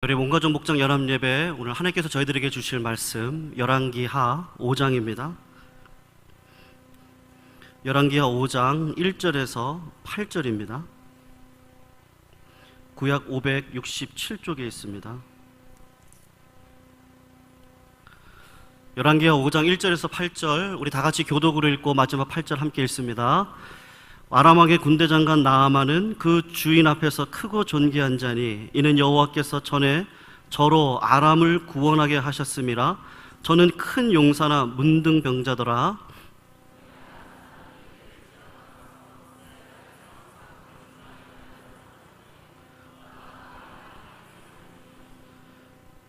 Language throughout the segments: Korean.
우리 몸가족 목장 연합예배, 오늘 하나님께서 저희들에게 주실 말씀 열왕기하 5장입니다. 열왕기하 5장 1절에서 8절입니다. 구약 567쪽에 있습니다. 열왕기하 5장 1절에서 8절, 우리 다 같이 교독으로 읽고 마지막 8절 함께 읽습니다. 아람 왕의 군대 장관 나아만은 그 주인 앞에서 크고 존귀한 자니 이는 여호와께서 전에 저로 아람을 구원하게 하셨음이라. 저는 큰 용사나 문등병자더라.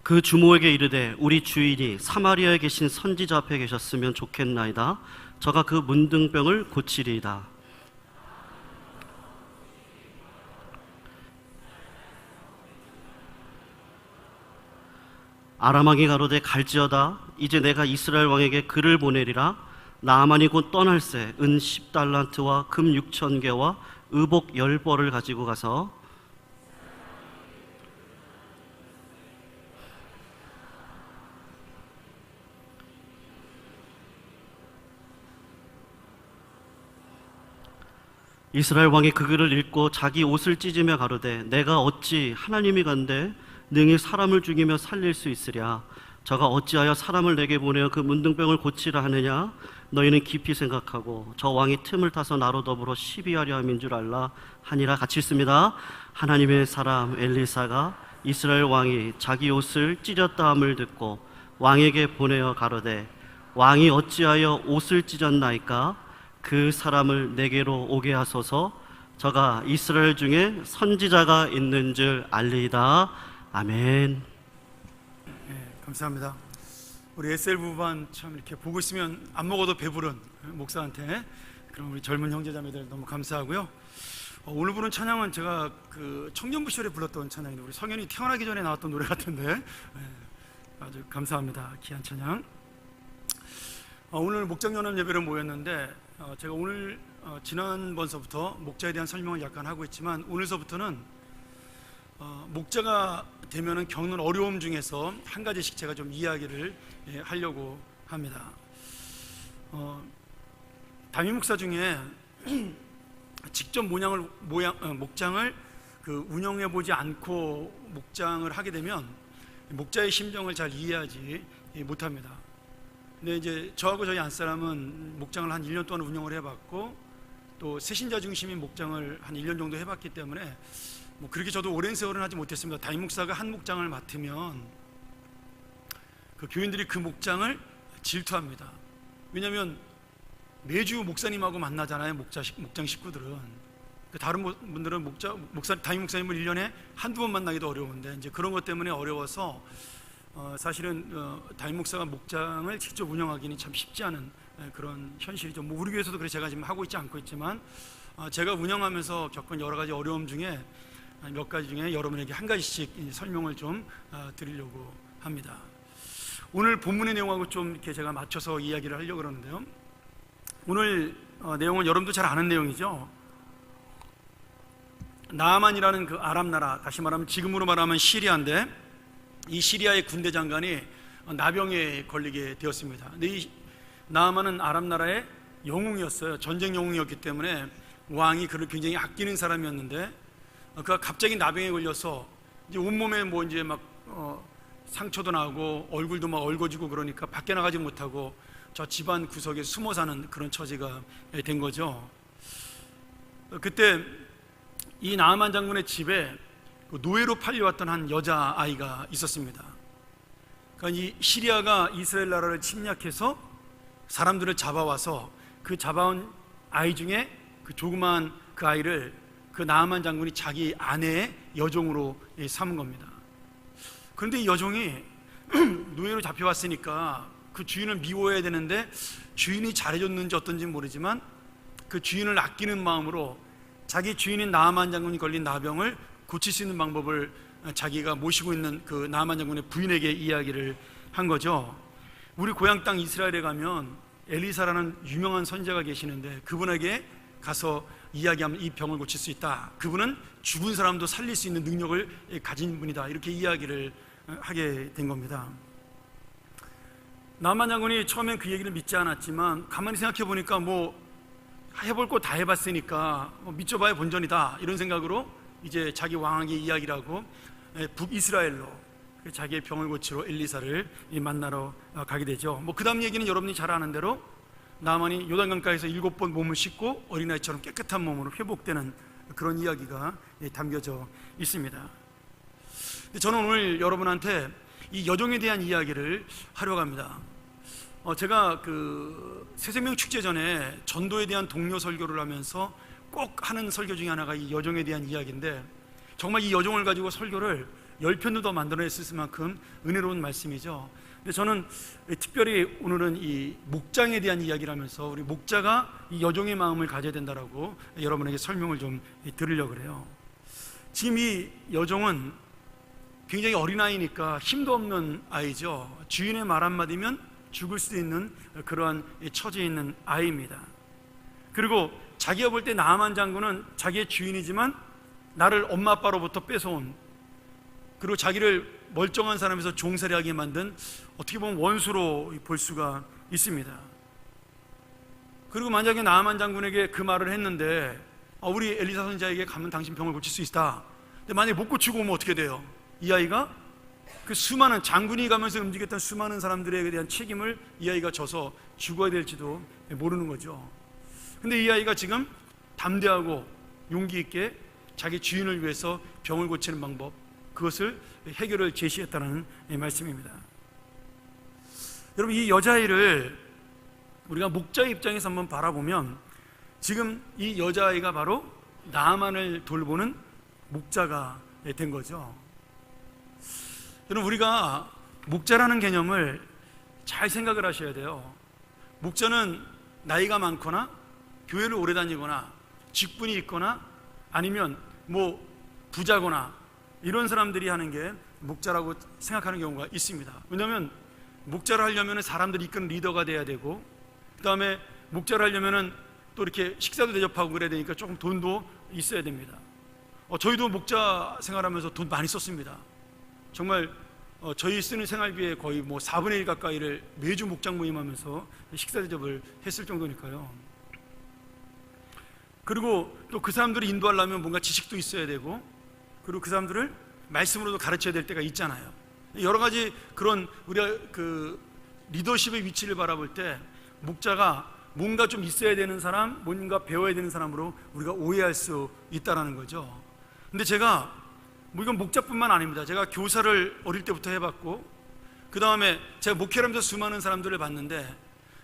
그 주모에게 이르되 우리 주인이 사마리아에 계신 선지자 앞에 계셨으면 좋겠나이다. 저가 그 문등병을 고치리이다. 아람 왕이 가로되 갈지어다. 이제 내가 이스라엘 왕에게 글을 보내리라. 나아만이 곧 떠날새 은 10달란트와 금 6,000개와 의복 10벌을 가지고 가서 이스라엘 왕이 그 글을 읽고 자기 옷을 찢으며 가로되 내가 어찌 하나님이 간데 능히 사람을 죽이며 살릴 수 있으랴. 저가 어찌하여 사람을 내게 보내어 그 문둥병을 고치라 하느냐. 너희는 깊이 생각하고 저 왕이 틈을 타서 나로 더불어 시비하려 함인 줄 알라 하니라. 같이 읽습니다. 하나님의 사람 엘리사가 이스라엘 왕이 자기 옷을 찢었다 함을 듣고 왕에게 보내어 가로되 왕이 어찌하여 옷을 찢었나이까. 그 사람을 내게로 오게 하소서. 저가 이스라엘 중에 선지자가 있는 줄 알리이다. 아멘. 네, 감사합니다. 우리 SL 부반 참 이렇게 보고 있으면 안 먹어도 배부른 목사한테 그럼 우리 젊은 형제자매들 너무 감사하고요. 오늘 부른 찬양은 제가 그 청년부 시절에 불렀던 찬양인데 우리 성현이 태어나기 전에 나왔던 노래 같은데 아주 감사합니다. 귀한 찬양. 오늘 목장연합 예배를 모였는데 제가 오늘 지난번서부터 목자에 대한 설명을 약간 하고 있지만 오늘서부터는 목자가 되면은 겪는 어려움 중에서 한 가지씩 제가 좀 이야기를 하려고 합니다. 담임 목사 중에 직접 목장을 운영해 보지 않고 목장을 하게 되면 목자의 심정을 잘 이해하지 못합니다. 근데 이제 저하고 저희 안사람은 목장을 한 1년 동안 운영을 해봤고 또 새신자 중심인 목장을 한 1년 정도 해봤기 때문에 뭐 그렇게 저도 오랜 세월은 하지 못했습니다. 담임 목사가 한 목장을 맡으면 그 교인들이 그 목장을 질투합니다. 왜냐하면 매주 목사님하고 만나잖아요. 목장 식구들은. 다른 분들은 담임 목사님을 1년에 한두 번 만나기도 어려운데 이제 그런 것 때문에 어려워서 사실은 담임 목사가 목장을 직접 운영하기는 참 쉽지 않은 그런 현실이죠. 뭐 우리 교회에서도 그래 제가 지금 하고 있지 않고 있지만 제가 운영하면서 겪은 여러 가지 어려움 중에 몇 가지 중에 여러분에게 한 가지씩 설명을 좀 드리려고 합니다. 오늘 본문의 내용하고 좀 이렇게 제가 맞춰서 이야기를 하려고 그러는데요. 오늘 내용은 여러분도 잘 아는 내용이죠. 나아만이라는 그 아람 나라, 다시 말하면 지금으로 말하면 시리아인데 이 시리아의 군대 장관이 나병에 걸리게 되었습니다. 근데 이 나아만은 아람 나라의 영웅이었어요. 전쟁 영웅이었기 때문에 왕이 그를 굉장히 아끼는 사람이었는데 그가 갑자기 나병에 걸려서 이제 온몸에 뭐 이제 막 상처도 나고 얼굴도 막 얼거지고 그러니까 밖에 나가지 못하고 저 집안 구석에 숨어 사는 그런 처지가 된 거죠. 그때 이 나아만 장군의 집에 노예로 팔려왔던 한 여자아이가 있었습니다. 그러니까 이 시리아가 이스라엘 나라를 침략해서 사람들을 잡아와서 그 잡아온 아이 중에 그 조그마한 그 아이를 그 나아만 장군이 자기 아내의 여종으로 삼은 겁니다. 그런데 이 여종이 노예로 잡혀왔으니까 그 주인을 미워해야 되는데 주인이 잘해줬는지 어떤지 모르지만 그 주인을 아끼는 마음으로 자기 주인인 나아만 장군이 걸린 나병을 고칠 수 있는 방법을 자기가 모시고 있는 그 나아만 장군의 부인에게 이야기를 한 거죠. 우리 고향 땅 이스라엘에 가면 엘리사라는 유명한 선지자가 계시는데 그분에게 가서 이야기하면 이 병을 고칠 수 있다. 그분은 죽은 사람도 살릴 수 있는 능력을 가진 분이다. 이렇게 이야기를 하게 된 겁니다. 나만 장군이 처음엔 그 얘기를 믿지 않았지만 가만히 생각해 보니까 뭐 해볼 거 다 해봤으니까 믿져봐야 본전이다, 이런 생각으로 이제 자기 왕에게 이야기를 하고 북이스라엘로 자기의 병을 고치러 엘리사를 만나러 가게 되죠. 뭐 그 다음 얘기는 여러분이 잘 아는 대로 나만이 요단강가에서 7번 몸을 씻고 어린아이처럼 깨끗한 몸으로 회복되는 그런 이야기가 담겨져 있습니다. 저는 오늘 여러분한테 이 여종에 대한 이야기를 하려고 합니다. 제가 그 새생명 축제 전에 전도에 대한 동료 설교를 하면서 꼭 하는 설교 중에 하나가 이 여종에 대한 이야기인데, 정말 이 여종을 가지고 설교를 10편도 더 만들어냈을 만큼 은혜로운 말씀이죠. 근데 저는 특별히 오늘은 이 목장에 대한 이야기를 하면서 우리 목자가 이 여종의 마음을 가져야 된다라고 여러분에게 설명을 좀 드리려고 그래요. 지금 이 여종은 굉장히 어린아이니까 힘도 없는 아이죠. 주인의 말 한마디면 죽을 수도 있는 그러한 처지에 있는 아이입니다. 그리고 자기가 볼 때 나아만 장군은 자기의 주인이지만 나를 엄마 아빠로부터 뺏어온, 그리고 자기를 멀쩡한 사람에서 종살이하게 만든 어떻게 보면 원수로 볼 수가 있습니다. 그리고 만약에 나아만 장군에게 그 말을 했는데 우리 엘리사 선지자에게 가면 당신 병을 고칠 수 있다. 근데 만약에 못 고치고 오면 어떻게 돼요? 이 아이가 그 수많은 장군이 가면서 움직였던 수많은 사람들에 대한 책임을 이 아이가 져서 죽어야 될지도 모르는 거죠. 근데 이 아이가 지금 담대하고 용기 있게 자기 주인을 위해서 병을 고치는 방법, 그것을 해결을 제시했다는 말씀입니다. 여러분, 이 여자아이를 우리가 목자의 입장에서 한번 바라보면 지금 이 여자아이가 바로 나아만을 돌보는 목자가 된 거죠. 여러분, 우리가 목자라는 개념을 잘 생각을 하셔야 돼요. 목자는 나이가 많거나 교회를 오래 다니거나 직분이 있거나 아니면 뭐 부자거나 이런 사람들이 하는 게 목자라고 생각하는 경우가 있습니다. 왜냐하면 목자를 하려면 사람들이 이끄는 리더가 돼야 되고, 그 다음에 목자를 하려면 또 이렇게 식사도 대접하고 그래야 되니까 조금 돈도 있어야 됩니다. 저희도 목자 생활하면서 돈 많이 썼습니다. 정말 저희 쓰는 생활비의 거의 뭐 4분의 1 가까이를 매주 목장 모임하면서 식사 대접을 했을 정도니까요. 그리고 또 그 사람들을 인도하려면 뭔가 지식도 있어야 되고, 그리고 그 사람들을 말씀으로도 가르쳐야 될 때가 있잖아요. 여러 가지 그런 우리가 그 리더십의 위치를 바라볼 때 목자가 뭔가 좀 있어야 되는 사람, 뭔가 배워야 되는 사람으로 우리가 오해할 수 있다는 거죠. 근데 제가 뭐 이건 목자뿐만 아닙니다. 제가 교사를 어릴 때부터 해봤고, 그 다음에 제가 목회를 하면서 수많은 사람들을 봤는데,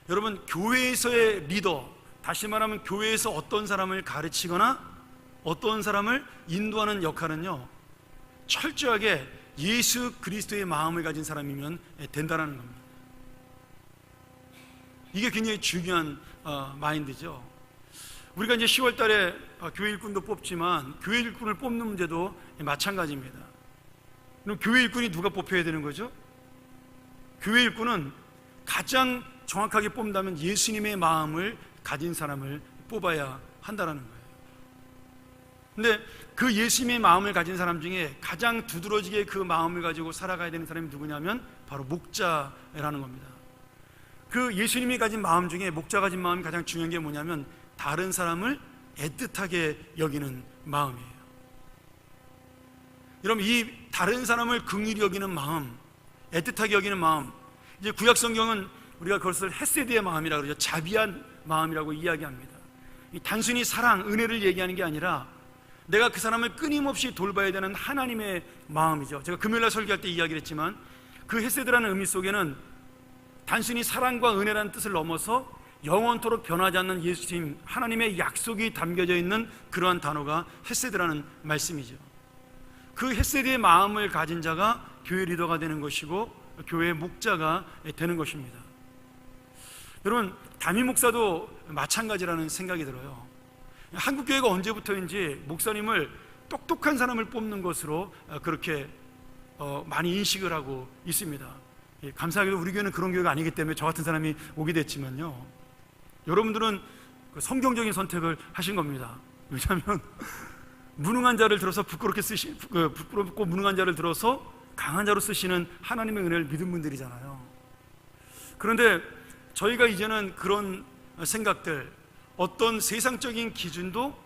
여러분, 교회에서의 리더, 다시 말하면 교회에서 어떤 사람을 가르치거나 어떤 사람을 인도하는 역할은요, 철저하게 예수 그리스도의 마음을 가진 사람이면 된다는 겁니다. 이게 굉장히 중요한 마인드죠. 우리가 이제 10월 달에 교회 일꾼도 뽑지만 교회 일꾼을 뽑는 문제도 마찬가지입니다. 그럼 교회 일꾼이 누가 뽑혀야 되는 거죠? 교회 일꾼은 가장 정확하게 뽑는다면 예수님의 마음을 가진 사람을 뽑아야 한다는 거예요. 근데 그 예수님의 마음을 가진 사람 중에 가장 두드러지게 그 마음을 가지고 살아가야 되는 사람이 누구냐면 바로 목자라는 겁니다. 그 예수님이 가진 마음 중에 목자가 가진 마음이 가장 중요한 게 뭐냐면 다른 사람을 애틋하게 여기는 마음이에요. 여러분, 이 다른 사람을 긍휼히 여기는 마음, 애틋하게 여기는 마음, 이제 구약 성경은 우리가 그것을 헤세드의 마음이라고 그러죠. 자비한 마음이라고 이야기합니다. 단순히 사랑, 은혜를 얘기하는 게 아니라 내가 그 사람을 끊임없이 돌봐야 되는 하나님의 마음이죠. 제가 금요일날 설교할 때 이야기를 했지만 그 헤세드라는 의미 속에는 단순히 사랑과 은혜라는 뜻을 넘어서 영원토록 변하지 않는 예수님 하나님의 약속이 담겨져 있는 그러한 단어가 헤세드라는 말씀이죠. 그 헤세드의 마음을 가진 자가 교회 리더가 되는 것이고 교회의 목자가 되는 것입니다. 여러분, 담임 목사도 마찬가지라는 생각이 들어요. 한국교회가 언제부터인지 목사님을 똑똑한 사람을 뽑는 것으로 그렇게 많이 인식을 하고 있습니다. 감사하게도 우리 교회는 그런 교회가 아니기 때문에 저 같은 사람이 오게 됐지만요, 여러분들은 성경적인 선택을 하신 겁니다. 왜냐하면 무능한 자를 들어서 부끄럽고 무능한 자를 들어서 강한 자로 쓰시는 하나님의 은혜를 믿은 분들이잖아요. 그런데 저희가 이제는 그런 생각들, 어떤 세상적인 기준도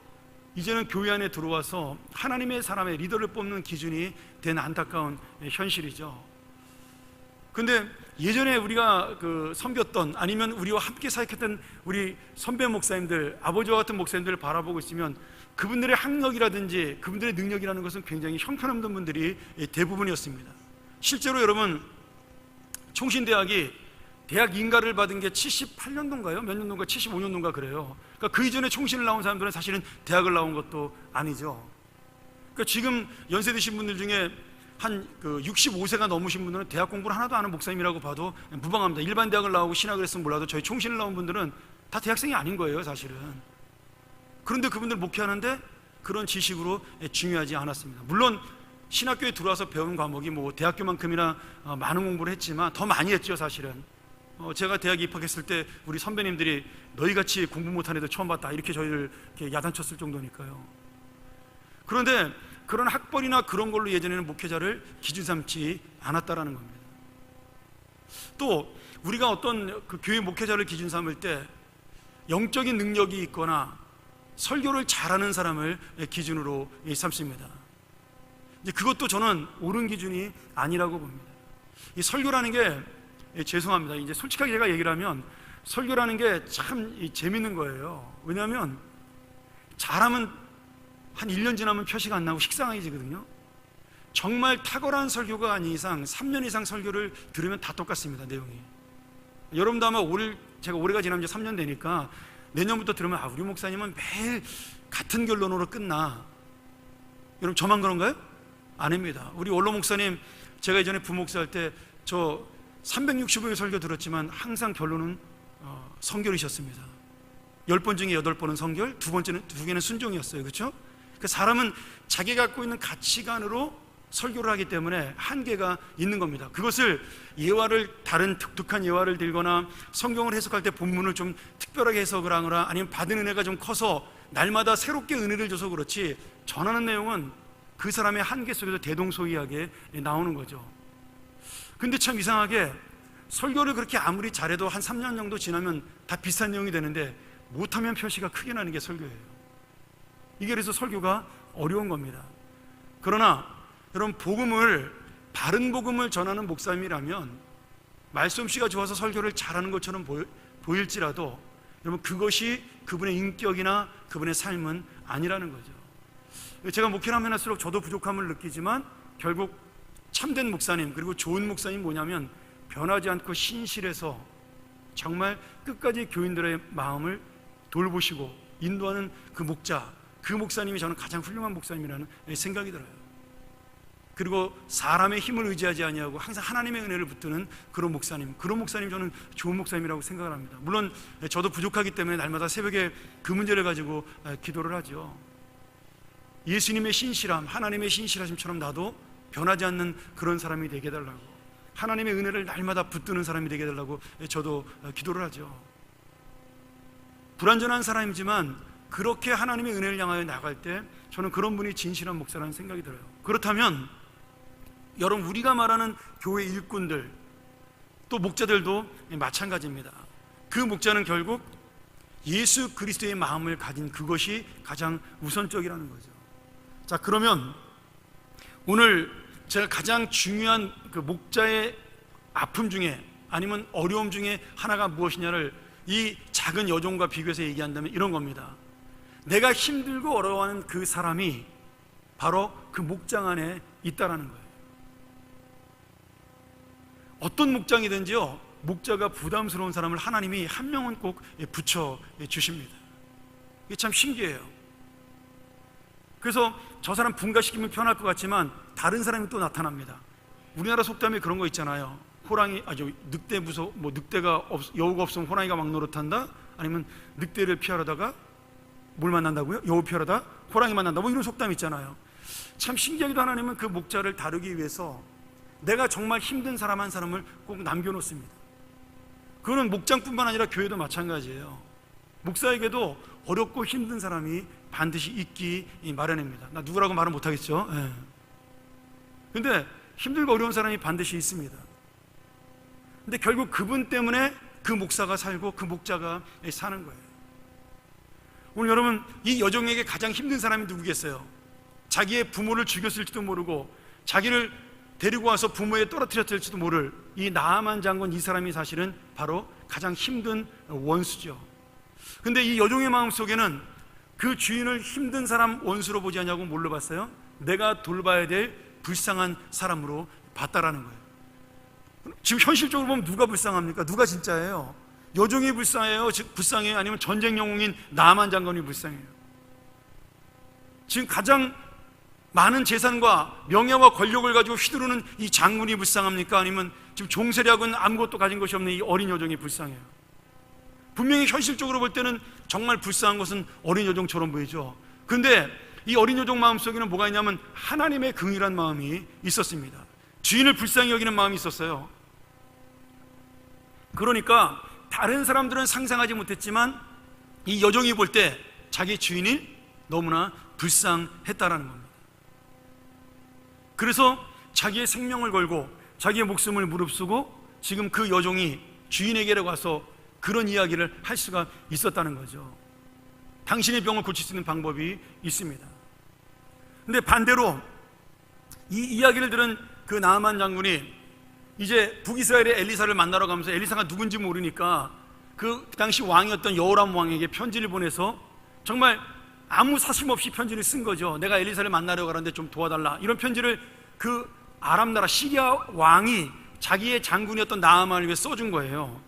이제는 교회 안에 들어와서 하나님의 사람의 리더를 뽑는 기준이 된 안타까운 현실이죠. 근데 예전에 우리가 섬겼던, 아니면 우리와 함께 사역했던 우리 선배 목사님들, 아버지와 같은 목사님들을 바라보고 있으면 그분들의 학력이라든지 그분들의 능력이라는 것은 굉장히 형편없는 분들이 대부분이었습니다. 실제로 여러분, 총신대학이 대학 인가를 받은 게 78년도인가요? 몇 년도인가? 75년도인가 그래요. 그러니까 그 이전에 총신을 나온 사람들은 사실은 대학을 나온 것도 아니죠. 그러니까 지금 연세 드신 분들 중에 한 65세가 넘으신 분들은 대학 공부를 하나도 안 한 목사님이라고 봐도 무방합니다. 일반 대학을 나오고 신학을 했으면 몰라도 저희 총신을 나온 분들은 다 대학생이 아닌 거예요, 사실은. 그런데 그분들 목회하는데 그런 지식으로 중요하지 않았습니다. 물론 신학교에 들어와서 배운 과목이 뭐 대학교만큼이나 많은 공부를 했지만 더 많이 했죠, 사실은. 제가 대학에 입학했을 때 우리 선배님들이 너희같이 공부 못한 애들 처음 봤다 이렇게 저희를 이렇게 야단쳤을 정도니까요. 그런데 그런 학벌이나 그런 걸로 예전에는 목회자를 기준 삼지 않았다라는 겁니다. 또 우리가 어떤 교회 목회자를 기준 삼을 때 영적인 능력이 있거나 설교를 잘하는 사람을 기준으로 삼습니다. 이제 그것도 저는 옳은 기준이 아니라고 봅니다. 이 설교라는 게, 죄송합니다, 이제 솔직하게 제가 얘기를 하면 설교라는 게 참 재밌는 거예요. 왜냐하면 잘하면 한 1년 지나면 표시가 안 나고 식상해지거든요. 정말 탁월한 설교가 아닌 이상 3년 이상 설교를 들으면 다 똑같습니다, 내용이. 여러분도 아마 제가 올해가 지나면 이제 3년 되니까 내년부터 들으면 우리 목사님은 매일 같은 결론으로 끝나. 여러분 저만 그런가요? 아닙니다. 우리 원로 목사님, 제가 예전에 부목사 할 때 저 365일 설교 들었지만 항상 결론은 성결이셨습니다. 10번 중에 8번은 성결, 두 개는 순종이었어요. 그렇죠? 그 사람은 자기가 갖고 있는 가치관으로 설교를 하기 때문에 한계가 있는 겁니다. 그것을 다른 독특한 예화를 들거나 성경을 해석할 때 본문을 좀 특별하게 해석을 하거나 아니면 받은 은혜가 좀 커서 날마다 새롭게 은혜를 줘서 그렇지 전하는 내용은 그 사람의 한계 속에서 대동소이하게 나오는 거죠. 근데 참 이상하게 설교를 그렇게 아무리 잘해도 한 3년 정도 지나면 다 비슷한 내용이 되는데 못하면 표시가 크게 나는 게 설교예요. 이게 그래서 설교가 어려운 겁니다. 그러나 여러분, 바른 복음을 전하는 목사님이라면 말씀씨가 좋아서 설교를 잘하는 것처럼 보일지라도 여러분, 그것이 그분의 인격이나 그분의 삶은 아니라는 거죠. 제가 목회를 하면 할수록 저도 부족함을 느끼지만 결국 참된 목사님, 그리고 좋은 목사님 뭐냐면 변하지 않고 신실해서 정말 끝까지 교인들의 마음을 돌보시고 인도하는 그 목사님이 저는 가장 훌륭한 목사님이라는 생각이 들어요. 그리고 사람의 힘을 의지하지 아니하고 항상 하나님의 은혜를 붙드는 그런 목사님 저는 좋은 목사님이라고 생각을 합니다. 물론 저도 부족하기 때문에 날마다 새벽에 그 문제를 가지고 기도를 하죠. 예수님의 신실함, 하나님의 신실하심처럼 나도 변하지 않는 그런 사람이 되게 해달라고, 하나님의 은혜를 날마다 붙드는 사람이 되게 해달라고 저도 기도를 하죠. 불완전한 사람이지만 그렇게 하나님의 은혜를 향하여 나갈 때 저는 그런 분이 진실한 목사라는 생각이 들어요. 그렇다면 여러분, 우리가 말하는 교회 일꾼들 또 목자들도 마찬가지입니다. 그 목자는 결국 예수 그리스도의 마음을 가진 그것이 가장 우선적이라는 거죠. 자, 그러면 오늘 제가 가장 중요한 그 목자의 아픔 중에 아니면 어려움 중에 하나가 무엇이냐를 이 작은 여종과 비교해서 얘기한다면 이런 겁니다. 내가 힘들고 어려워하는 그 사람이 바로 그 목장 안에 있다라는 거예요. 어떤 목장이든지요, 목자가 부담스러운 사람을 하나님이 한 명은 꼭 붙여 주십니다. 이게 참 신기해요. 그래서 저 사람 분가시키면 편할 것 같지만 다른 사람이 또 나타납니다. 우리나라 속담에 그런 거 있잖아요. 여우가 없으면 호랑이가 막 노릇한다. 아니면 늑대를 피하려다가 뭘 만난다고요? 여우 피하려다 호랑이 만난다. 뭐 이런 속담 있잖아요. 참 신기하게도 하나님은 그 목자를 다루기 위해서 내가 정말 힘든 사람 한 사람을 꼭 남겨놓습니다. 그거는 목장뿐만 아니라 교회도 마찬가지예요. 목사에게도 어렵고 힘든 사람이 반드시 있기 마련입니다. 나 누구라고 말은 못하겠죠. 근데 힘들고 어려운 사람이 반드시 있습니다. 근데 결국 그분 때문에 그 목사가 살고 그 목자가 사는 거예요. 오늘 여러분, 이 여종에게 가장 힘든 사람이 누구겠어요? 자기의 부모를 죽였을지도 모르고 자기를 데리고 와서 부모에 떨어뜨렸을지도 모를 이 나아만 장군, 이 사람이 사실은 바로 가장 힘든 원수죠. 근데 이 여종의 마음속에는 그 주인을 힘든 사람, 원수로 보지 않냐고 뭘로 봤어요? 내가 돌봐야 될 불쌍한 사람으로 봤다라는 거예요. 지금 현실적으로 보면 누가 불쌍합니까? 누가 진짜예요? 여종이 불쌍해요? 불쌍해요? 아니면 전쟁 영웅인 나아만 장군이 불쌍해요? 지금 가장 많은 재산과 명예와 권력을 가지고 휘두르는 이 장군이 불쌍합니까? 아니면 지금 종세력은 아무것도 가진 것이 없는 이 어린 여종이 불쌍해요? 분명히 현실적으로 볼 때는 정말 불쌍한 것은 어린 여종처럼 보이죠. 그런데 이 어린 여종 마음속에는 뭐가 있냐면 하나님의 긍휼한 마음이 있었습니다. 주인을 불쌍히 여기는 마음이 있었어요. 그러니까 다른 사람들은 상상하지 못했지만 이 여종이 볼 때 자기 주인이 너무나 불쌍했다라는 겁니다. 그래서 자기의 생명을 걸고 자기의 목숨을 무릅쓰고 지금 그 여종이 주인에게 와서 그런 이야기를 할 수가 있었다는 거죠. 당신의 병을 고칠 수 있는 방법이 있습니다. 근데 반대로 이 이야기를 들은 그 나아만 장군이 이제 북이스라엘의 엘리사를 만나러 가면서 엘리사가 누군지 모르니까 그 당시 왕이었던 여호람 왕에게 편지를 보내서 정말 아무 사심 없이 편지를 쓴 거죠. 내가 엘리사를 만나러 가는데 좀 도와달라. 이런 편지를 그 아람 나라 시리아 왕이 자기의 장군이었던 나아만을 위해 써준 거예요.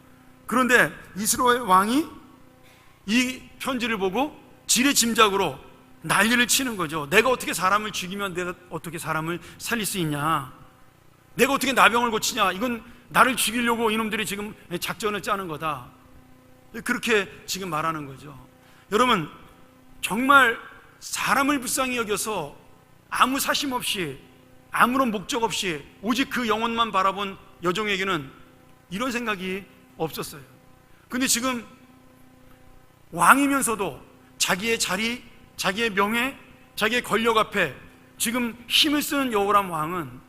그런데 이스라엘 왕이 이 편지를 보고 지레짐작으로 난리를 치는 거죠. 내가 어떻게 사람을 죽이면 내가 어떻게 사람을 살릴 수 있냐, 내가 어떻게 나병을 고치냐, 이건 나를 죽이려고 이놈들이 지금 작전을 짜는 거다, 그렇게 지금 말하는 거죠. 여러분, 정말 사람을 불쌍히 여겨서 아무 사심 없이 아무런 목적 없이 오직 그 영혼만 바라본 여종에게는 이런 생각이 없었어요. 근데 지금 왕이면서도 자기의 자리, 자기의 명예, 자기의 권력 앞에 지금 힘을 쓰는 여호람 왕은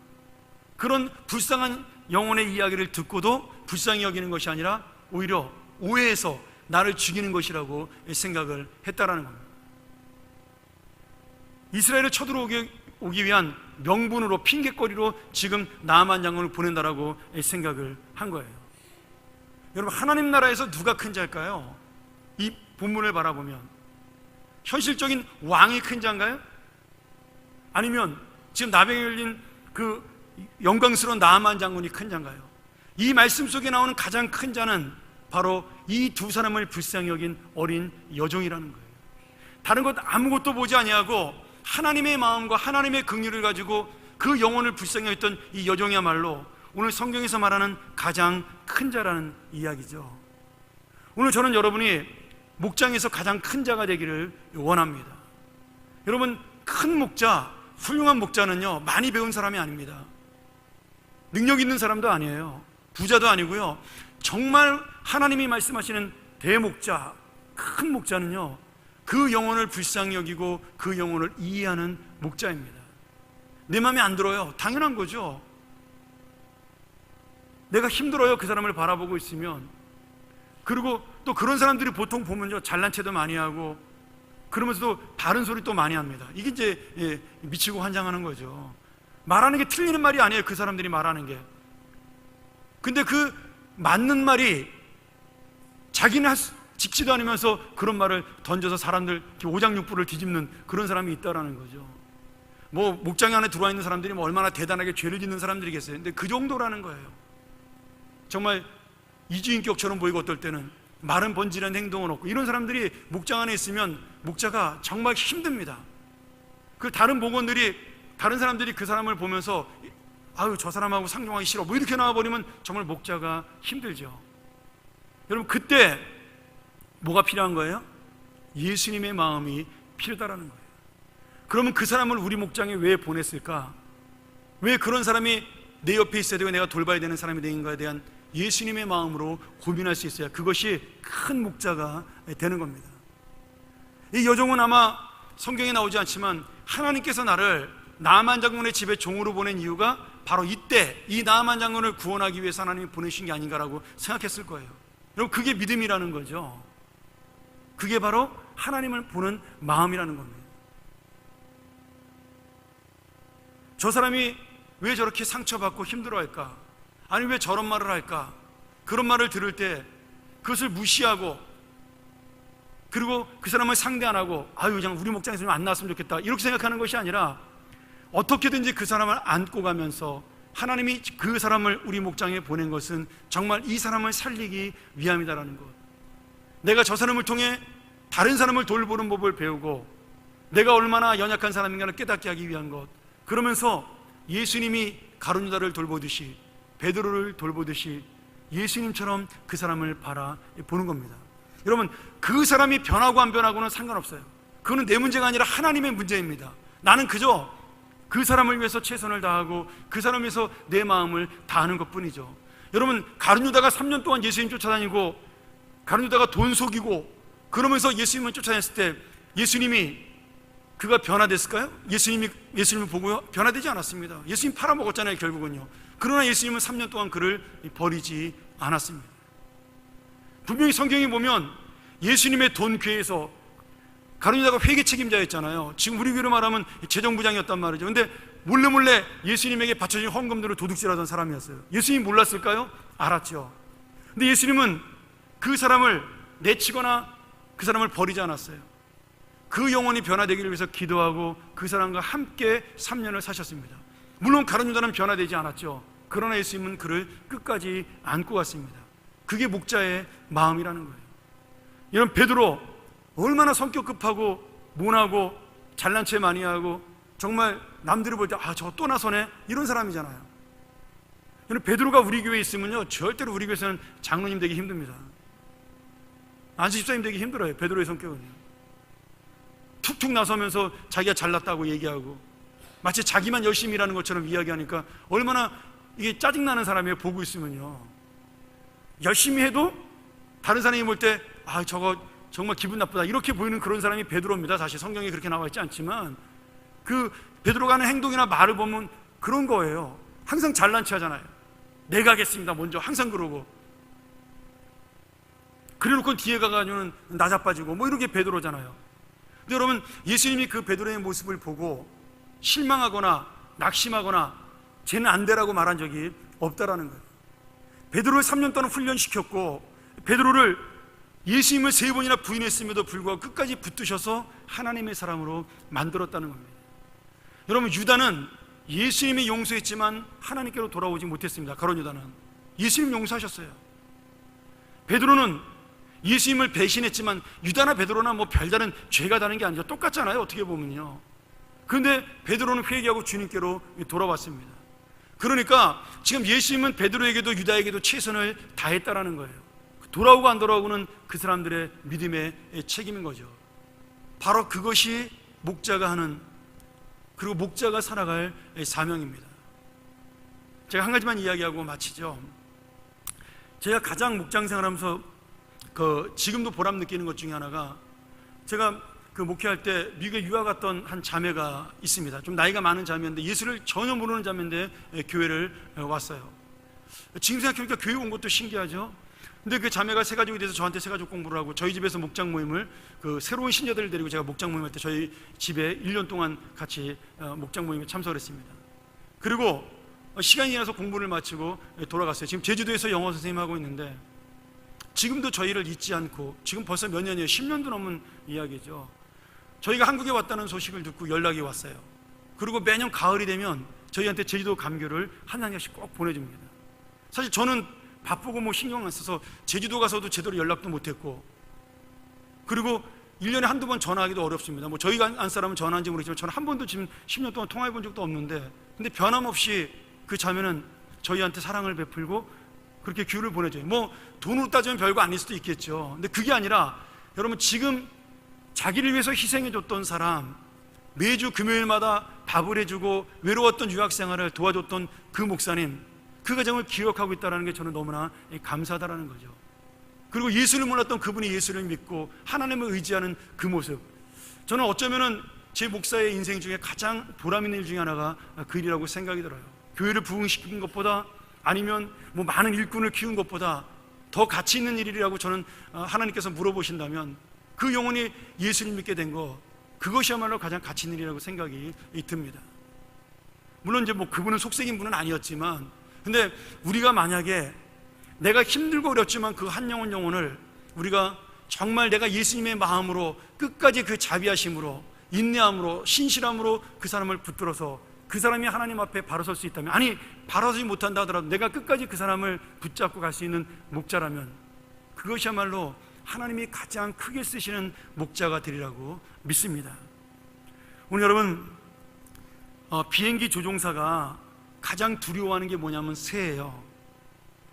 그런 불쌍한 영혼의 이야기를 듣고도 불쌍히 여기는 것이 아니라 오히려 오해해서 나를 죽이는 것이라고 생각을 했다라는 겁니다. 이스라엘을 쳐들어오기 위한 명분으로, 핑계거리로 지금 나아만 장군을 보낸다라고 생각을 한 거예요. 여러분, 하나님 나라에서 누가 큰 자일까요? 이 본문을 바라보면 현실적인 왕이 큰 자인가요? 아니면 지금 나병에 걸린 그 영광스러운 나아만 장군이 큰 자인가요? 이 말씀 속에 나오는 가장 큰 자는 바로 이 두 사람을 불쌍히 여긴 어린 여종이라는 거예요. 다른 것 아무것도 보지 아니하고 하나님의 마음과 하나님의 긍휼을 가지고 그 영혼을 불쌍히 여겼던 이 여종이야말로 오늘 성경에서 말하는 가장 큰 자라는 이야기죠. 오늘 저는 여러분이 목장에서 가장 큰 자가 되기를 원합니다. 여러분, 큰 목자, 훌륭한 목자는요, 많이 배운 사람이 아닙니다. 능력 있는 사람도 아니에요. 부자도 아니고요. 정말 하나님이 말씀하시는 대목자, 큰 목자는요, 그 영혼을 불쌍히 여기고 그 영혼을 이해하는 목자입니다. 내 마음에 안 들어요. 당연한 거죠. 내가 힘들어요. 그 사람을 바라보고 있으면. 그리고 또 그런 사람들이 보통 보면요, 잘난 체도 많이 하고 그러면서도 바른 소리 또 많이 합니다. 이게 이제 미치고 환장하는 거죠. 말하는 게 틀리는 말이 아니에요. 그 사람들이 말하는 게. 근데 그 맞는 말이 자기는 직지도 않으면서 그런 말을 던져서 사람들 오장육부를 뒤집는 그런 사람이 있다라는 거죠. 뭐 목장 안에 들어와 있는 사람들이 뭐 얼마나 대단하게 죄를 짓는 사람들이겠어요. 근데 그 정도라는 거예요. 정말 이주인격처럼 보이고 어떨 때는 말은 번지는 행동은 없고, 이런 사람들이 목장 안에 있으면 목자가 정말 힘듭니다. 그 다른 목원들이, 다른 사람들이 그 사람을 보면서 아유, 저 사람하고 상종하기 싫어, 뭐 이렇게 나와버리면 정말 목자가 힘들죠. 여러분, 그때 뭐가 필요한 거예요? 예수님의 마음이 필요하다는 거예요. 그러면 그 사람을 우리 목장에 왜 보냈을까? 왜 그런 사람이 내 옆에 있어야 되고 내가 돌봐야 되는 사람이 되는가에 대한 예수님의 마음으로 고민할 수 있어야 그것이 큰 목자가 되는 겁니다. 이 여종은 아마 성경에 나오지 않지만 하나님께서 나를 나만 장군의 집에 종으로 보낸 이유가 바로 이때 이 나만 장군을 구원하기 위해서 하나님이 보내신 게 아닌가라고 생각했을 거예요. 여러분, 그게 믿음이라는 거죠. 그게 바로 하나님을 보는 마음이라는 겁니다. 저 사람이 왜 저렇게 상처받고 힘들어할까? 아니 왜 저런 말을 할까? 그런 말을 들을 때 그것을 무시하고, 그리고 그 사람을 상대 안 하고 아유 그냥 우리 목장에서 좀 안 나왔으면 좋겠다 이렇게 생각하는 것이 아니라 어떻게든지 그 사람을 안고 가면서 하나님이 그 사람을 우리 목장에 보낸 것은 정말 이 사람을 살리기 위함이다라는 것, 내가 저 사람을 통해 다른 사람을 돌보는 법을 배우고 내가 얼마나 연약한 사람인가를 깨닫게 하기 위한 것, 그러면서 예수님이 가룟유다를 돌보듯이 베드로를 돌보듯이 예수님처럼 그 사람을 바라보는 겁니다. 여러분, 그 사람이 변하고 안 변하고는 상관없어요. 그거는 내 문제가 아니라 하나님의 문제입니다. 나는 그저 그 사람을 위해서 최선을 다하고 그 사람을 위해서 내 마음을 다하는 것뿐이죠. 여러분, 가룟유다가 3년 동안 예수님 쫓아다니고 가룟유다가 돈 속이고 그러면서 예수님을 쫓아냈을 때 예수님이 그가 변화됐을까요? 예수님을 보고요? 변화되지 않았습니다. 예수님 팔아먹었잖아요, 결국은요. 그러나 예수님은 3년 동안 그를 버리지 않았습니다. 분명히 성경에 보면 예수님의 돈 궤에서 가룟유다가 회계 책임자였잖아요. 지금 우리 교회로 말하면 재정부장이었단 말이죠. 근데 몰래 예수님에게 바쳐진 헌금들을 도둑질하던 사람이었어요. 예수님이 몰랐을까요? 알았죠. 근데 예수님은 그 사람을 내치거나 그 사람을 버리지 않았어요. 그 영혼이 변화되기를 위해서 기도하고 그 사람과 함께 3년을 사셨습니다. 물론 가룟유다는 변화되지 않았죠. 그러나 예수님은 그를 끝까지 안고 갔습니다. 그게 목자의 마음이라는 거예요. 이런 베드로 얼마나 성격 급하고 모나고 잘난 체 많이 하고 정말 남들이 볼 때 아 저거 또 나서네 이런 사람이잖아요. 이런 베드로가 우리 교회에 있으면요 절대로 우리 교회에서는 장로님 되기 힘듭니다. 안수 집사님 되기 힘들어요. 베드로의 성격은요. 툭툭 나서면서 자기가 잘났다고 얘기하고 마치 자기만 열심히 일하는 것처럼 이야기하니까 얼마나 이게 짜증나는 사람이에요. 보고 있으면요. 열심히 해도 다른 사람이 볼 때 아 저거 정말 기분 나쁘다 이렇게 보이는 그런 사람이 베드로입니다. 사실 성경에 그렇게 나와 있지 않지만 그 베드로가 하는 행동이나 말을 보면 그런 거예요. 항상 잘난 체 하잖아요. 내가 하겠습니다 먼저 항상 그러고, 그래놓고 뒤에 가가지고는 나자빠지고 뭐 이런 게 베드로잖아요. 근데 여러분, 예수님이 그 베드로의 모습을 보고 실망하거나 낙심하거나 쟤는 안 되라고 말한 적이 없다라는 거예요. 베드로를 3년 동안 훈련시켰고 베드로를 예수님을 3번이나 부인했음에도 불구하고 끝까지 붙드셔서 하나님의 사람으로 만들었다는 겁니다. 여러분, 유다는 예수님이 용서했지만 하나님께로 돌아오지 못했습니다. 가룟 유다는 예수님 용서하셨어요. 베드로는 예수님을 배신했지만 유다나 베드로나 뭐 별다른 죄가 다른 게 아니죠. 똑같잖아요, 어떻게 보면요. 그런데 베드로는 회개하고 주님께로 돌아왔습니다. 그러니까 지금 예수님은 베드로에게도 유다에게도 최선을 다했다라는 거예요. 돌아오고 안 돌아오고는 그 사람들의 믿음의 책임인 거죠. 바로 그것이 목자가 하는, 그리고 목자가 살아갈 사명입니다. 제가 한 가지만 이야기하고 마치죠. 제가 가장 목장 생활하면서 지금도 보람 느끼는 것 중에 하나가, 제가 목회할 때 미국에 유학 갔던 한 자매가 있습니다. 좀 나이가 많은 자매인데 예수를 전혀 모르는 자매인데 교회를 왔어요. 지금 생각해보니까 교회 온 것도 신기하죠. 근데 그 자매가 새가족이 돼서 저한테 새가족 공부를 하고 저희 집에서 목장 모임을, 새로운 신자들을 데리고 제가 목장 모임할 때 저희 집에 1년 동안 같이 목장 모임에 참석을 했습니다. 그리고 시간이 지나서 공부를 마치고 돌아갔어요. 지금 제주도에서 영어 선생님 하고 있는데 지금도 저희를 잊지 않고, 지금 벌써 몇 년이에요? 10년도 넘은 이야기죠. 저희가 한국에 왔다는 소식을 듣고 연락이 왔어요. 그리고 매년 가을이 되면 저희한테 제주도 감교를 한 장씩 꼭 보내줍니다. 사실 저는 바쁘고 뭐 신경 안 써서 제주도 가서도 제대로 연락도 못했고, 그리고 1년에 한두 번 전화하기도 어렵습니다. 뭐 저희가 안 사람은 전화한지 모르겠지만 저는 한 번도 지금 10년 동안 통화해 본 적도 없는데, 근데 변함없이 그 자매는 저희한테 사랑을 베풀고 그렇게 기회를 보내줘요. 뭐 돈으로 따지면 별거 아닐 수도 있겠죠. 근데 그게 아니라 여러분, 지금 자기를 위해서 희생해줬던 사람, 매주 금요일마다 밥을 해주고 외로웠던 유학생활을 도와줬던 그 목사님, 그 가정을 기억하고 있다는 게 저는 너무나 감사하다는 거죠. 그리고 예수를 몰랐던 그분이 예수를 믿고 하나님을 의지하는 그 모습, 저는 어쩌면은 제 목사의 인생 중에 가장 보람 있는 일 중에 하나가 그 일이라고 생각이 들어요. 교회를 부흥시킨 것보다, 아니면 뭐 많은 일꾼을 키운 것보다 더 가치 있는 일이라고 저는, 하나님께서 물어보신다면 그 영혼이 예수님 믿게 된 거, 그것이야말로 가장 가치 있는 일이라고 생각이 듭니다. 물론 이제 뭐 그분은 속색인 분은 아니었지만, 근데 우리가 만약에 내가 힘들고 어렵지만 그 한 영혼을 우리가 정말 내가 예수님의 마음으로 끝까지 그 자비하심으로, 인내함으로, 신실함으로 그 사람을 붙들어서 그 사람이 하나님 앞에 바로 설 수 있다면, 아니 바로 서지 못한다 하더라도 내가 끝까지 그 사람을 붙잡고 갈 수 있는 목자라면, 그것이야말로 하나님이 가장 크게 쓰시는 목자가 되리라고 믿습니다. 오늘 여러분, 비행기 조종사가 가장 두려워하는 게 뭐냐면 새예요.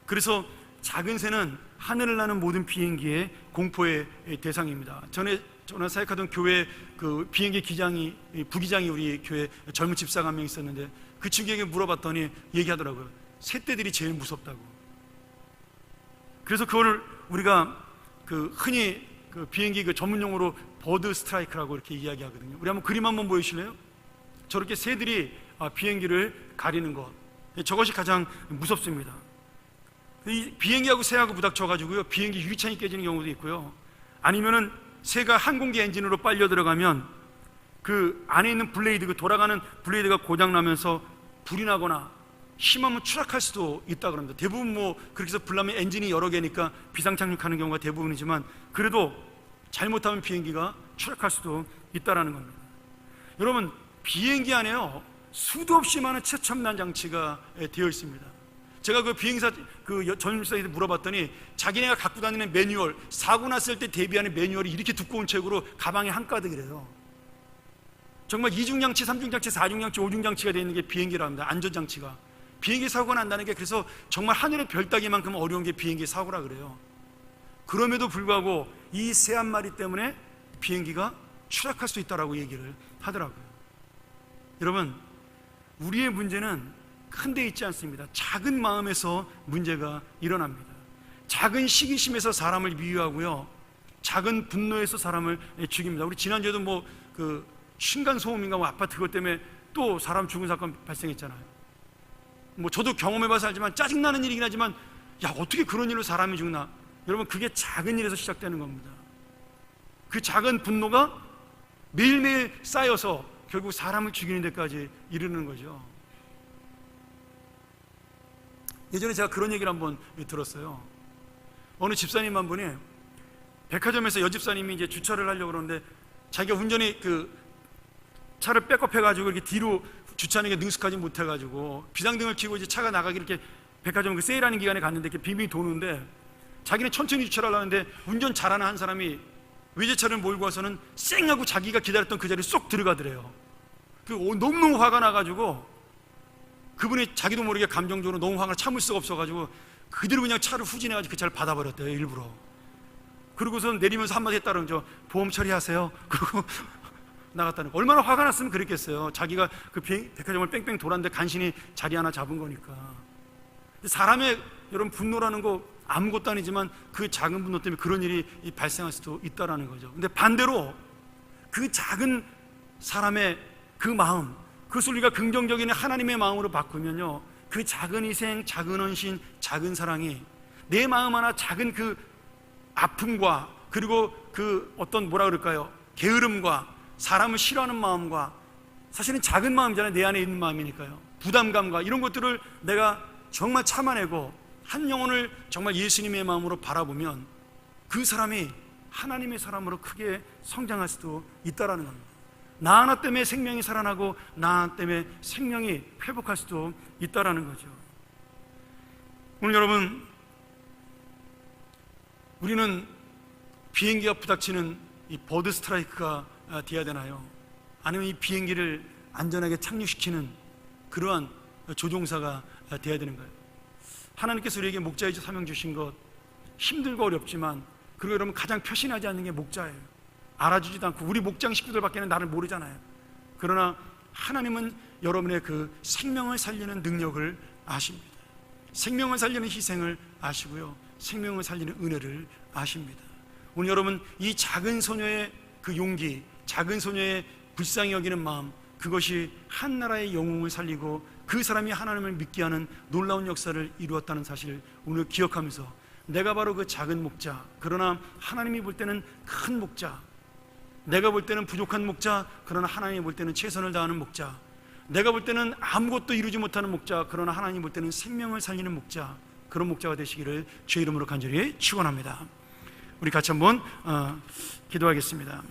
그래서 작은 새는 하늘을 나는 모든 비행기의 공포의 대상입니다. 전에 사역하던 교회 그 비행기 부기장이 우리 교회 젊은 집사가 한 명 있었는데, 그 친구에게 물어봤더니 얘기하더라고요. 새떼들이 제일 무섭다고. 그래서 그거를 우리가 그 흔히 그 비행기 그 전문 용어로 버드 스트라이크라고 이렇게 이야기하거든요. 우리 한번 그림 한번 보여주실래요? 저렇게 새들이 비행기를 가리는 것, 저것이 가장 무섭습니다. 이 비행기하고 새하고 부닥쳐가지고요, 비행기 유리창이 깨지는 경우도 있고요, 아니면은 새가 항공기 엔진으로 빨려 들어가면 그 안에 있는 블레이드, 그 돌아가는 블레이드가 고장나면서 불이 나거나 심하면 추락할 수도 있다 그럽니다. 대부분 뭐 그렇게 해서 불나면 엔진이 여러 개니까 비상착륙하는 경우가 대부분이지만, 그래도 잘못하면 비행기가 추락할 수도 있다라는 겁니다. 여러분, 비행기 안에요 수도 없이 많은 최첨단 장치가 되어 있습니다. 제가 그 비행사 그 전임사에게 물어봤더니 자기네가 갖고 다니는 매뉴얼, 사고 났을 때 대비하는 매뉴얼이 이렇게 두꺼운 책으로 가방에 한가득이래요. 정말 2중 장치, 3중 장치, 4중 장치, 5중 장치가 되어 있는 게 비행기랍니다. 안전장치가. 비행기 사고가 난다는 게 그래서 정말 하늘의 별 따기만큼 어려운 게 비행기 사고라 그래요. 그럼에도 불구하고 이 새 한 마리 때문에 비행기가 추락할 수 있다라고 얘기를 하더라고요. 여러분, 우리의 문제는 큰 데 있지 않습니다. 작은 마음에서 문제가 일어납니다. 작은 시기심에서 사람을 미워하고요, 작은 분노에서 사람을 죽입니다. 우리 지난주에도 뭐 그 층간소음인가 뭐 아파트 그것 때문에 또 사람 죽은 사건 발생했잖아요. 뭐 저도 경험해봐서 알지만 짜증나는 일이긴 하지만, 야 어떻게 그런 일로 사람이 죽나. 여러분, 그게 작은 일에서 시작되는 겁니다. 그 작은 분노가 매일매일 쌓여서 결국 사람을 죽이는 데까지 이르는 거죠. 예전에 제가 그런 얘기를 한번 들었어요. 어느 집사님 한 분이 백화점에서 여집사님이 이제 주차를 하려고 그러는데, 자기가 운전이 그 차를 백업해가지고 이렇게 뒤로 주차하는 게 능숙하지 못해가지고 비상등을 켜고 이제 차가 나가기 이렇게 백화점 그 세일하는 기간에 갔는데 이렇게 빙빙 도는데, 자기는 천천히 주차를 하려는데 운전 잘하는 한 사람이 외제차를 몰고 와서는 쌩 하고 자기가 기다렸던 그 자리에 쏙 들어가더래요. 너무너무 화가 나가지고 그분이 자기도 모르게 감정적으로 너무 화가 참을 수가 없어가지고 그대로 그냥 차를 후진해가지고 그 차를 받아버렸대요, 일부러. 그러고선 내리면서 한마디 했다는 거죠. 보험 처리하세요. 그리고 나갔다는 거. 얼마나 화가 났으면 그랬겠어요. 자기가 그 백화점을 뺑뺑 돌았는데 간신히 자리 하나 잡은 거니까. 사람의 여러분 분노라는 거 아무것도 아니지만 그 작은 분노 때문에 그런 일이 발생할 수도 있다라는 거죠. 근데 반대로 그 작은 사람의 그 마음, 그것을 우리가 긍정적인 하나님의 마음으로 바꾸면요, 그 작은 희생, 작은 헌신, 작은 사랑이 내 마음 하나 작은 그 아픔과, 그리고 그 어떤 뭐라 그럴까요, 게으름과, 사람을 싫어하는 마음과, 사실은 작은 마음이잖아요. 내 안에 있는 마음이니까요. 부담감과 이런 것들을 내가 정말 참아내고 한 영혼을 정말 예수님의 마음으로 바라보면 그 사람이 하나님의 사람으로 크게 성장할 수도 있다라는 겁니다. 나 하나 때문에 생명이 살아나고 나 하나 때문에 생명이 회복할 수도 있다라는 거죠. 오늘 여러분, 우리는 비행기가 부닥치는 이 버드 스트라이크가 되어야 되나요? 아니면 이 비행기를 안전하게 착륙시키는 그러한 조종사가 되어야 되는가요? 하나님께서 우리에게 목자의 사명 주신 것, 힘들고 어렵지만, 그리고 여러분 가장 표신하지 않는 게 목자예요. 알아주지도 않고 우리 목장 식구들밖에는 나를 모르잖아요. 그러나 하나님은 여러분의 그 생명을 살리는 능력을 아십니다. 생명을 살리는 희생을 아시고요, 생명을 살리는 은혜를 아십니다. 오늘 여러분, 이 작은 소녀의 그 용기, 작은 소녀의 불쌍히 여기는 마음, 그것이 한 나라의 영웅을 살리고 그 사람이 하나님을 믿게 하는 놀라운 역사를 이루었다는 사실을 오늘 기억하면서 내가 바로 그 작은 목자, 그러나 하나님이 볼 때는 큰 목자, 내가 볼 때는 부족한 목자, 그러나 하나님이 볼 때는 최선을 다하는 목자, 내가 볼 때는 아무것도 이루지 못하는 목자, 그러나 하나님 볼 때는 생명을 살리는 목자, 그런 목자가 되시기를 주의 이름으로 간절히 축원합니다. 우리 같이 한번 기도하겠습니다.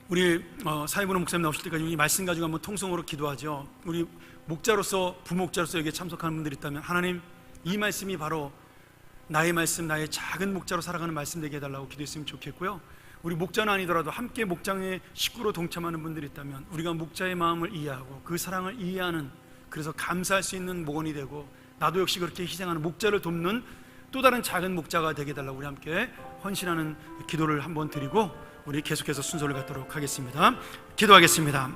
우리 사회부는 목사님 나오실 때까지 이 말씀 가지고 한번 통성으로 기도하죠. 우리 목자로서, 부목자로서 여기에 참석하는 분들이 있다면 하나님, 이 말씀이 바로 나의 말씀, 나의 작은 목자로 살아가는 말씀 되게 해달라고 기도했으면 좋겠고요. 우리 목자는 아니더라도 함께 목장의 식구로 동참하는 분들이 있다면 우리가 목자의 마음을 이해하고 그 사랑을 이해하는, 그래서 감사할 수 있는 목원이 되고 나도 역시 그렇게 희생하는 목자를 돕는 또 다른 작은 목자가 되게 해달라고 우리 함께 헌신하는 기도를 한번 드리고 우리 계속해서 순서를 갖도록 하겠습니다. 기도하겠습니다.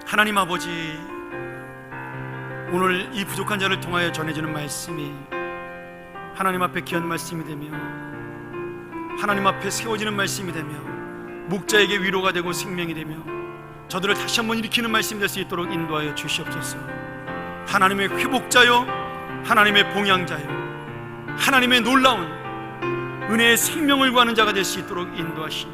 하나님 아버지, 오늘 이 부족한 자를 통하여 전해지는 말씀이 하나님 앞에 귀한 말씀이 되며 하나님 앞에 세워지는 말씀이 되며 목자에게 위로가 되고 생명이 되며 저들을 다시 한번 일으키는 말씀이 될 수 있도록 인도하여 주시옵소서. 하나님의 회복자요, 하나님의 봉양자요, 하나님의 놀라운 은혜의 생명을 구하는 자가 될 수 있도록 인도하시니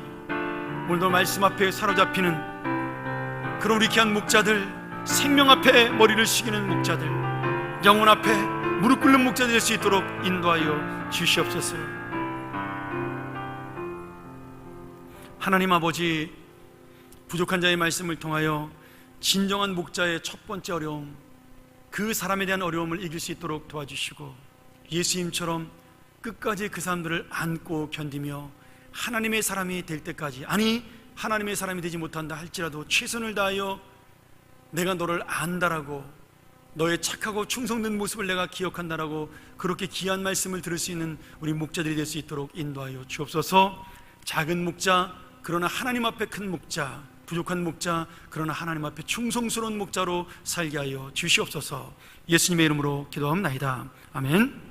오늘도 말씀 앞에 사로잡히는 그런 우리 귀한 목자들, 생명 앞에 머리를 숙이는 목자들, 영혼 앞에 무릎 꿇는 목자들 될 수 있도록 인도하여 주시옵소서. 하나님 아버지, 부족한 자의 말씀을 통하여 진정한 목자의 첫 번째 어려움, 그 사람에 대한 어려움을 이길 수 있도록 도와주시고 예수님처럼 끝까지 그 사람들을 안고 견디며 하나님의 사람이 될 때까지, 아니 하나님의 사람이 되지 못한다 할지라도 최선을 다하여 내가 너를 안다라고, 너의 착하고 충성된 모습을 내가 기억한다라고 그렇게 귀한 말씀을 들을 수 있는 우리 목자들이 될 수 있도록 인도하여 주옵소서. 작은 목자, 그러나 하나님 앞에 큰 목자, 부족한 목자, 그러나 하나님 앞에 충성스러운 목자로 살게 하여 주시옵소서. 예수님의 이름으로 기도합니다. 아멘.